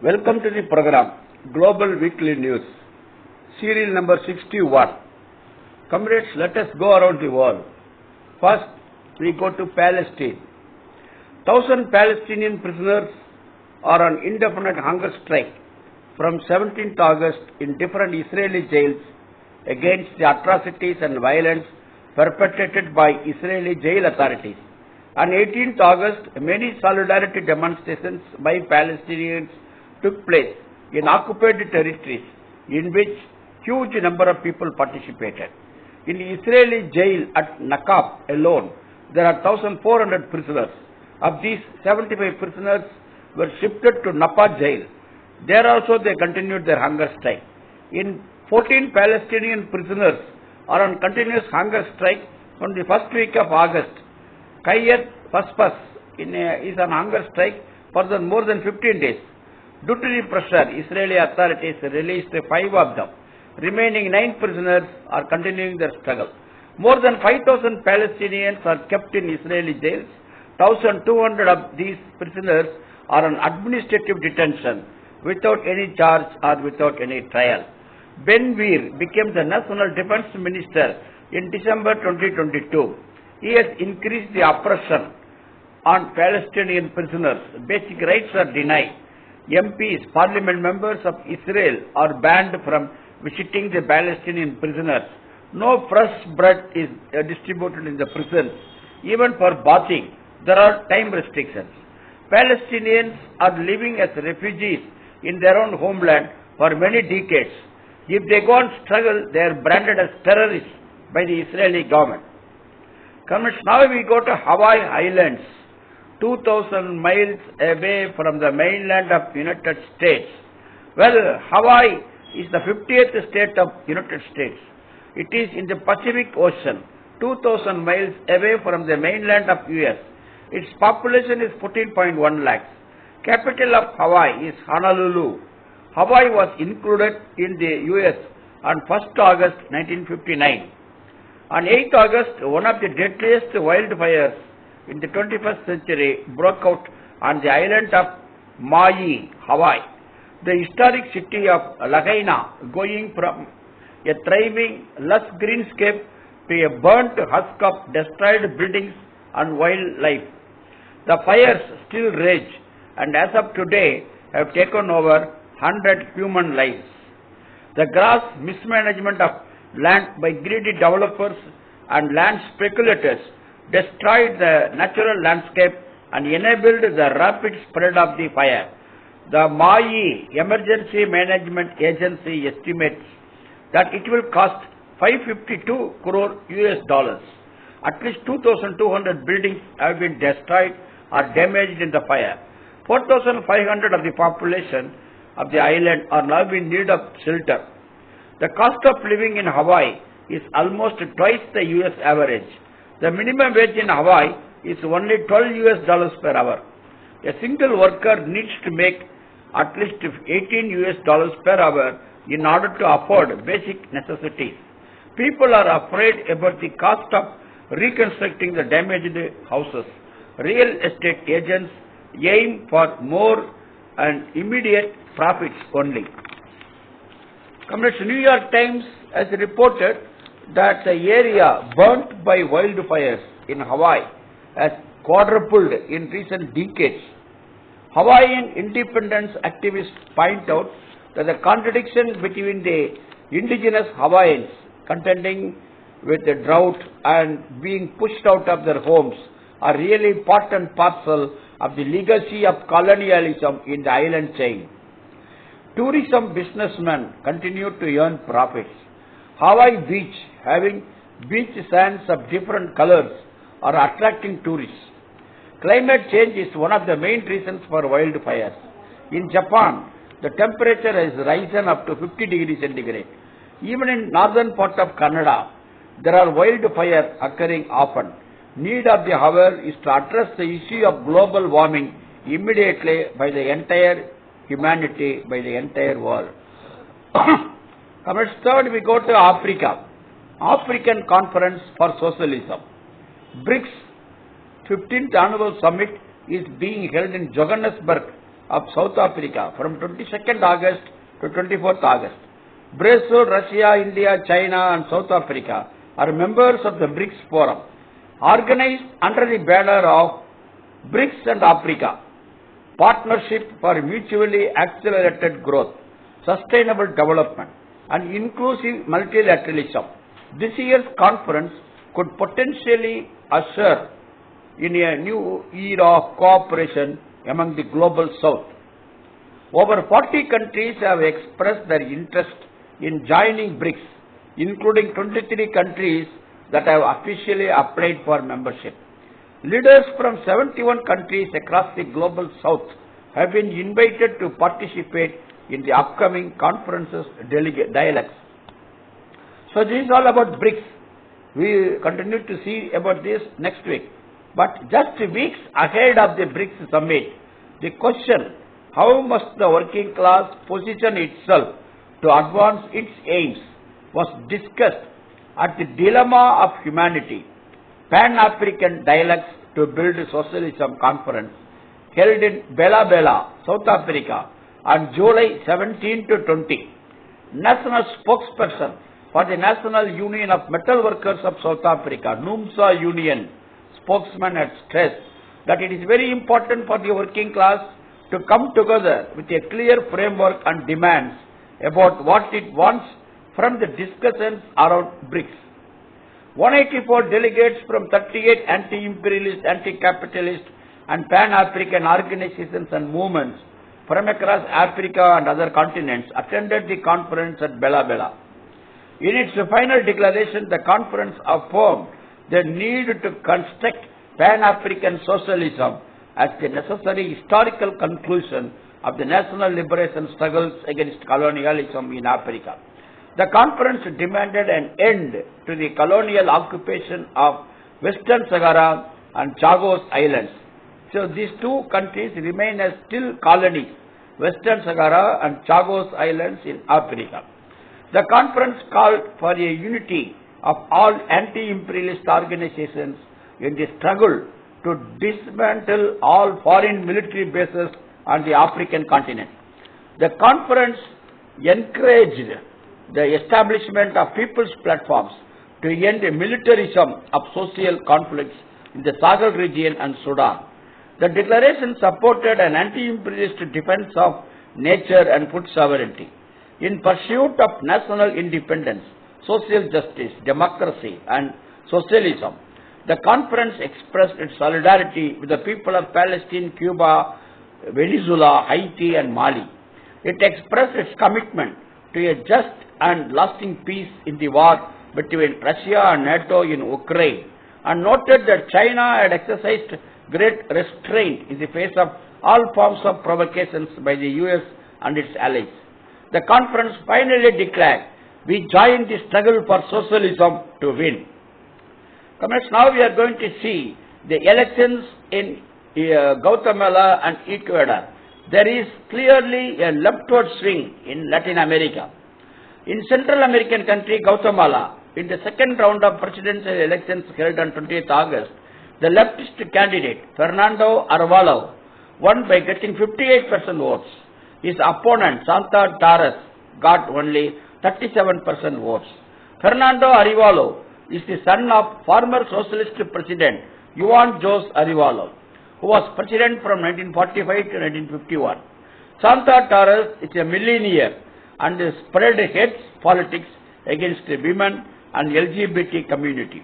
Welcome to the program Global Weekly News, serial number 61. Comrades, let us go around the world. First, we go to Palestine. 1,000 Palestinian prisoners are on indefinite hunger strike from 17th August in different Israeli jails against the atrocities and violence perpetrated by Israeli jail authorities. On 18th August, many solidarity demonstrations by Palestinians took place in occupied territories in which huge number of people participated. In the Israeli jail at Nakab alone, there are 1,400 prisoners. Of these, 75 prisoners were shifted to Napa jail. There also they continued their hunger strike. In 14 Palestinian prisoners are on continuous hunger strike from the first week of August. Kayet Paspas is on hunger strike for more than 15 days. Due to the pressure, Israeli authorities released 5 of them. Remaining 9 prisoners are continuing their struggle. More than 5,000 Palestinians are kept in Israeli jails. 1,200 of these prisoners are on administrative detention without any charge or without any trial. Ben-Gvir became the National Defense Minister in December 2022. He has increased the oppression on Palestinian prisoners. Basic rights are denied. MPs, parliament members of Israel are banned from visiting the Palestinian prisoners. No fresh bread is distributed in the prisons. Even for bathing, there are time restrictions. Palestinians are living as refugees in their own homeland for many decades. If they go on struggle, they are branded as terrorists by the Israeli government. Now we go to Hawaii Islands, 2,000 miles away from the mainland of United States. Well, Hawaii is the 50th state of United States. It is in the Pacific Ocean, 2,000 miles away from the mainland of US. Its population is 14.1 lakhs. Capital of Hawaii is Honolulu. Hawaii was included in the US on 1st August 1959. On 8th August, one of the deadliest wildfires in the 21st century broke out on the island of Maui, Hawaii. The historic city of Lahaina, going from a thriving, lush greenscape to a burnt husk of destroyed buildings and wildlife. The fires still rage and as of today have taken over 100 human lives. The gross mismanagement of land by greedy developers and land speculators destroyed the natural landscape and enabled the rapid spread of the fire. The Maui Emergency Management Agency estimates that it will cost $552 crore US. At least 2,200 buildings have been destroyed or damaged in the fire. 4,500 of the population of the island are now in need of shelter. The cost of living in Hawaii is almost twice the US average. The minimum wage in Hawaii is only $12 per hour. A single worker needs to make at least $18 per hour in order to afford basic necessities. People are afraid about the cost of reconstructing the damaged houses. Real estate agents aim for more and immediate profits only. Comrades, New York Times has reported that the area burnt by wildfires in Hawaii has quadrupled in recent decades. Hawaiian independence activists point out that the contradiction between the indigenous Hawaiians contending with the drought and being pushed out of their homes are really part and parcel of the legacy of colonialism in the island chain. Tourism businessmen continue to earn profits. Hawaii Beach, having beach sands of different colors, are attracting tourists. Climate change is one of the main reasons for wildfires. In Japan, the temperature has risen up to 50 degrees centigrade. Even in northern part of Canada, there are wildfires occurring often. Need of the hour is to address the issue of global warming immediately by the entire humanity, by the entire world. Third, we go to Africa. African Conference for Socialism. BRICS 15th Annual Summit is being held in Johannesburg of South Africa from 22nd August to 24th August. Brazil, Russia, India, China and South Africa are members of the BRICS Forum, organized under the banner of BRICS and Africa, Partnership for Mutually Accelerated Growth, Sustainable Development and Inclusive Multilateralism. This year's conference could potentially usher in a new era of cooperation among the global South. Over 40 countries have expressed their interest in joining BRICS, including 23 countries that have officially applied for membership. Leaders from 71 countries across the global South have been invited to participate in the upcoming conference's dialogues. So this is all about BRICS. We continue to see about this next week. But just weeks ahead of the BRICS summit, the question, how must the working class position itself to advance its aims, was discussed at the Dilemma of Humanity, Pan-African Dialogues to Build Socialism conference held in Bela Bela, South Africa on July 17 to 20. National spokesperson for the National Union of Metal Workers of South Africa, NUMSA Union, spokesman had stressed that it is very important for the working class to come together with a clear framework and demands about what it wants from the discussions around BRICS. 184 delegates from 38 anti-imperialist, anti-capitalist and pan-African organizations and movements from across Africa and other continents attended the conference at Bela Bela. In its final declaration, the conference affirmed the need to construct Pan-African socialism as the necessary historical conclusion of the national liberation struggles against colonialism in Africa. The conference demanded an end to the colonial occupation of Western Sahara and Chagos Islands. So these two countries remain as still colonies, Western Sahara and Chagos Islands in Africa. The conference called for a unity of all anti-imperialist organizations in the struggle to dismantle all foreign military bases on the African continent. The conference encouraged the establishment of people's platforms to end the militarism of social conflicts in the Sahel region and Sudan. The declaration supported an anti-imperialist defense of nature and food sovereignty. In pursuit of national independence, social justice, democracy and socialism, the conference expressed its solidarity with the people of Palestine, Cuba, Venezuela, Haiti and Mali. It expressed its commitment to a just and lasting peace in the war between Russia and NATO in Ukraine and noted that China had exercised great restraint in the face of all forms of provocations by the US and its allies. The conference finally declared, we join the struggle for socialism to win. Comrades, now we are going to see the elections in Guatemala and Ecuador. There is clearly a leftward swing in Latin America. In Central American country Guatemala, in the second round of presidential elections held on 20th August, the leftist candidate Fernando Arevalo won by getting 58% votes. His opponent Santa Torres got only 37% votes. Fernando Arevalo is the son of former socialist president Juan José Arevalo, who was president from 1945 to 1951. Santa Torres is a millionaire and spread hate politics against women and LGBT community.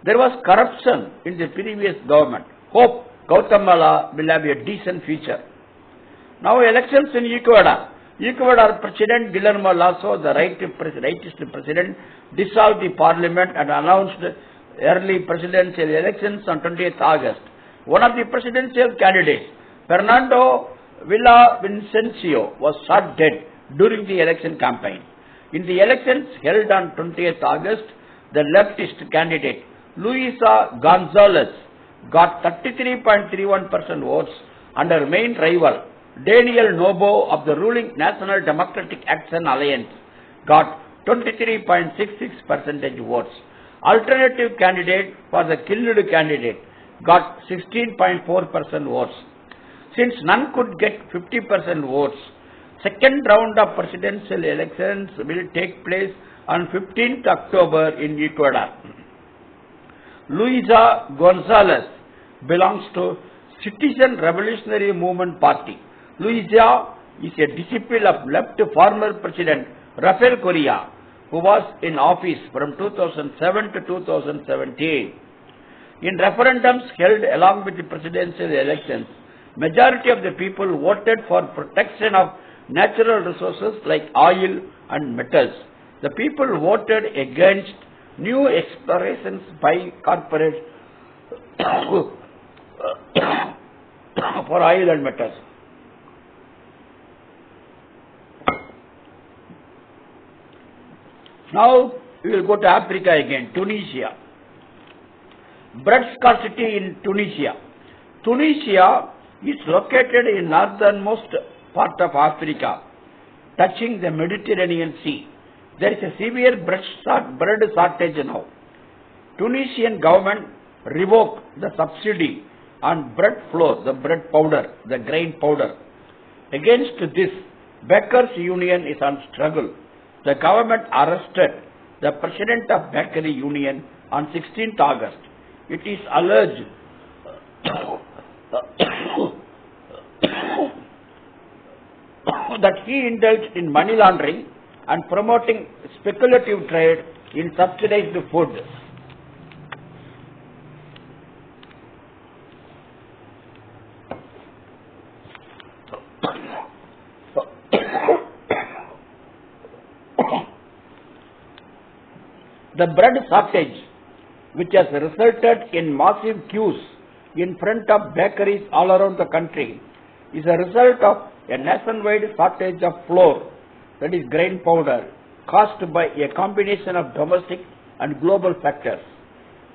There was corruption in the previous government. Hope Guatemala will have a decent future. Now elections in Ecuador. Ecuador President Guillermo Lasso, the rightist president, dissolved the parliament and announced early presidential elections on 20th August. One of the presidential candidates, Fernando Villavicencio, was shot dead during the election campaign. In the elections held on 20th August, the leftist candidate Luisa Gonzalez got 33.31% votes and her main rival Daniel Noboa of the ruling National Democratic Action Alliance got 23.66% votes. Alternative candidate for the killed candidate got 16.4% votes. Since none could get 50% votes, second round of presidential elections will take place on 15th October in Ecuador. Luisa Gonzalez belongs to Citizen Revolutionary Movement Party. Luisa is a disciple of left former President Rafael Correa, who was in office from 2007 to 2017. In referendums held along with the presidential elections, majority of the people voted for protection of natural resources like oil and metals. The people voted against new explorations by corporates for oil and metals. Now we will go to Africa again, Tunisia. Bread scarcity in Tunisia. Tunisia is located in northernmost part of Africa, touching the Mediterranean Sea. There is a severe bread shortage now. Tunisian government revoked the subsidy on bread flour, the bread powder, the grain powder. Against this, Bakers Union is on struggle. The government arrested the president of Bakery Union on 16th August. It is alleged that he indulged in money laundering and promoting speculative trade in subsidized food. The bread shortage, which has resulted in massive queues in front of bakeries all around the country, is a result of a nationwide shortage of flour, that is grain powder, caused by a combination of domestic and global factors.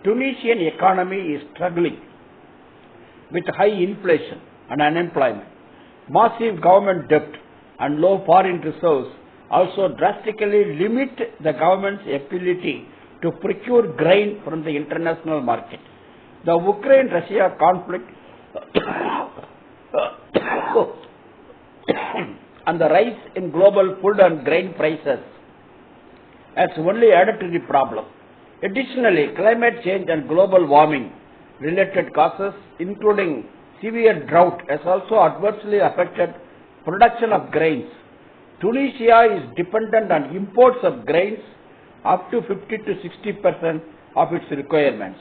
Tunisian economy is struggling with high inflation and unemployment. Massive government debt and low foreign reserves also drastically limit the government's ability to procure grain from the international market. The Ukraine-Russia conflict and the rise in global food and grain prices has only added to the problem. Additionally, climate change and global warming related causes, including severe drought, has also adversely affected production of grains. Tunisia is dependent on imports of grains up to 50 to 60% of its requirements.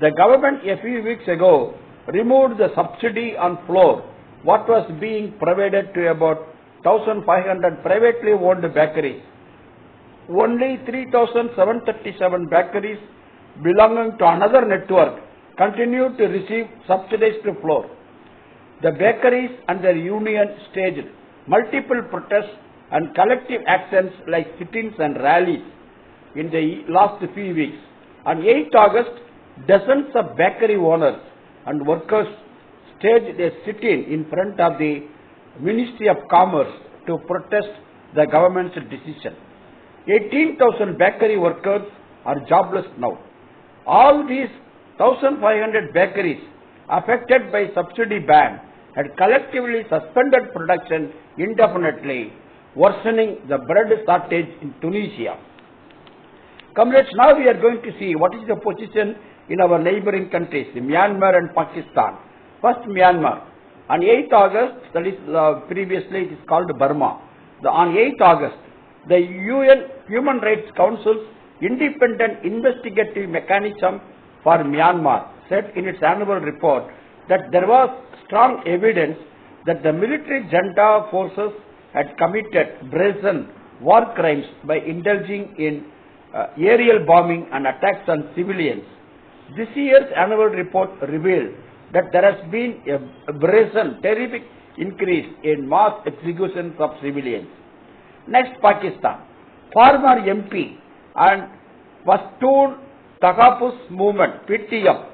The government a few weeks ago removed the subsidy on flour, what was being provided to about 1,500 privately owned bakeries. Only 3,737 bakeries belonging to another network continue to receive subsidized flour. The bakeries and their union staged multiple protests and collective actions like sit-ins and rallies in the last few weeks. On 8th August, dozens of bakery owners and workers staged a sit-in in front of the Ministry of Commerce to protest the government's decision. 18,000 bakery workers are jobless now. All these 1,500 bakeries affected by subsidy ban had collectively suspended production indefinitely, worsening the bread shortage in Tunisia. Comrades, now we are going to see what is the position in our neighboring countries, Myanmar and Pakistan. First, Myanmar. On 8th August, that is previously it is called Burma. On 8th August, the UN Human Rights Council's independent investigative mechanism for Myanmar said in its annual report that there was strong evidence that the military junta forces had committed brazen war crimes by indulging in aerial bombing and attacks on civilians. This year's annual report revealed that there has been a brazen, terrific increase in mass executions of civilians. Next, Pakistan. Former MP and Pashtun Takafus Movement, PTM,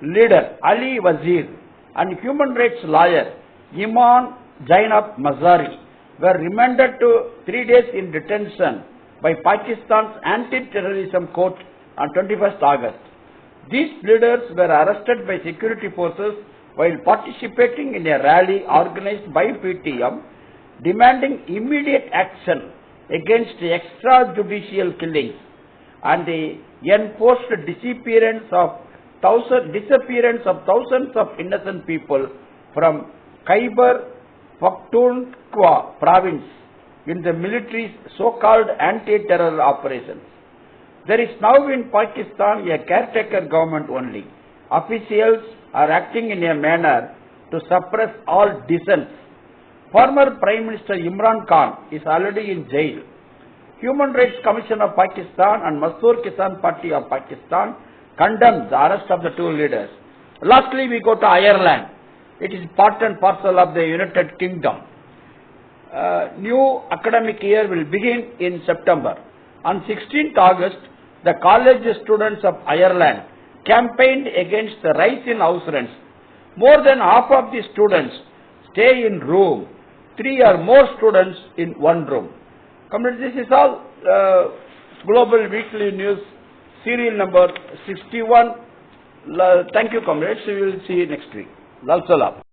leader Ali Wazir and human rights lawyer Iman Zainab Mazari were remanded to 3 days in detention by Pakistan's anti-terrorism court on 21st August. These leaders were arrested by security forces while participating in a rally organized by PTM demanding immediate action against the extrajudicial killings and the enforced disappearance of thousands of innocent people from Khyber Pakhtunkhwa province in the military's so-called anti-terror operations. There is now in Pakistan a caretaker government only. Officials are acting in a manner to suppress all dissent. Former Prime Minister Imran Khan is already in jail. Human Rights Commission of Pakistan and Mazdoor Kisan Party of Pakistan condemns the arrest of the two leaders. Lastly, we go to Ireland. It is part and parcel of the United Kingdom. New academic year will begin in September. On 16th August, the college students of Ireland campaigned against the rise in house rents. More than half of the students stay in room. 3 or more students in one room. Comrades, this is all Global Weekly News, serial number 61. Thank you, comrades. We will see you next week. Lal Salam.